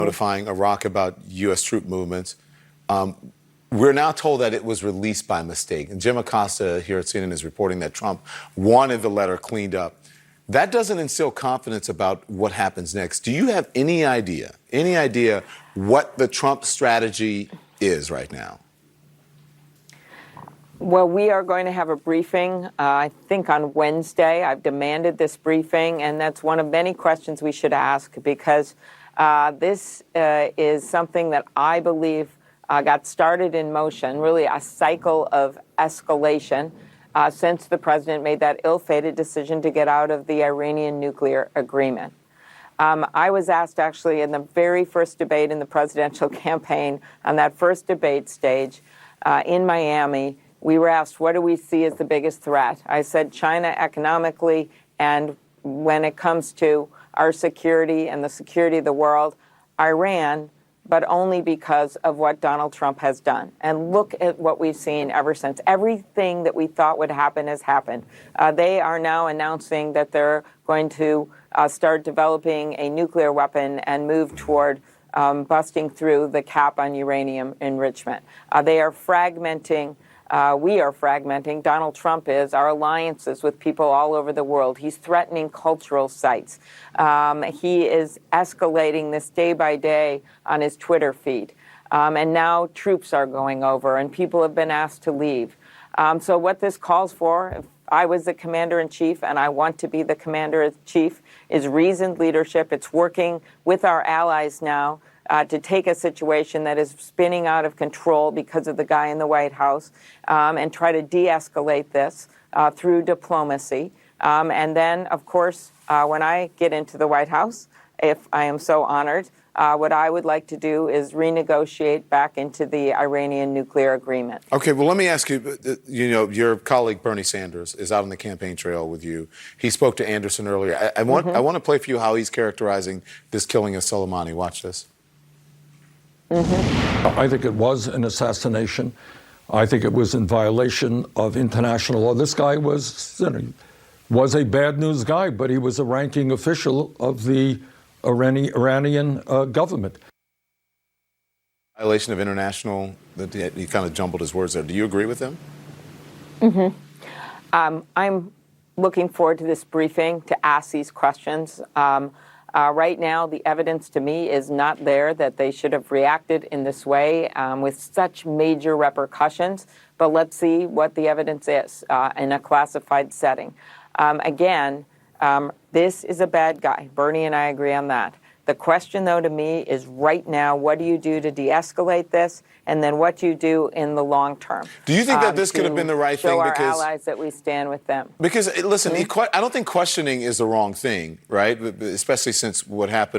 notifying Iraq about U.S. troop movements. We're now told that it was released by mistake. And Jim Acosta here at CNN is reporting that Trump wanted the letter cleaned up. That doesn't instill confidence about what happens next. Do you have any idea what the Trump strategy is right now? Well, we are going to have a briefing, I think, on Wednesday. I've demanded this briefing, and that's one of many questions we should ask, because this is something that I believe got started in motion, really a cycle of escalation since the president made that ill-fated decision to get out of the Iranian nuclear agreement. I was asked, actually, in the very first debate in the presidential campaign, on that first debate stage in Miami, we were asked, what do we see as the biggest threat? I said China economically, and when it comes to our security and the security of the world, Iran, but only because of what Donald Trump has done. And look at what we've seen ever since. Everything that we thought would happen has happened. They are now announcing that they're going to start developing a nuclear weapon and move toward busting through the cap on uranium enrichment. They are fragmenting. We are fragmenting, Donald Trump is, our alliances with people all over the world. He's threatening cultural sites. He is escalating this day by day on his Twitter feed. And now troops are going over and people have been asked to leave. So what this calls for, if I was the commander-in-chief and I want to be the commander-in-chief, is reasoned leadership. It's working with our allies now to take a situation that is spinning out of control because of the guy in the White House and try to de-escalate this through diplomacy. And then, of course, when I get into the White House, if I am so honored, what I would like to do is renegotiate back into the Iranian nuclear agreement. Okay, well, let me ask you, your colleague Bernie Sanders is out on the campaign trail with you. He spoke to Anderson earlier. I want to play for you how he's characterizing this killing of Soleimani. Watch this. I think it was an assassination. I think it was in violation of international law. This guy was a bad news guy, but he was a ranking official of the Iranian government. Violation of international, he kind of jumbled his words there. Do you agree with him? I'm looking forward to this briefing to ask these questions. Right now, the evidence to me is not there that they should have reacted in this way with such major repercussions. But let's see what the evidence is in a classified setting. Again, this is a bad guy. Bernie and I agree on that. The question, though, to me is right now, what do you do to de-escalate this? And then what do you do in the long term? Do you think that this could have been the right thing? Show our allies that we stand with them. Because, listen, I don't think questioning is the wrong thing, right? Especially since what happened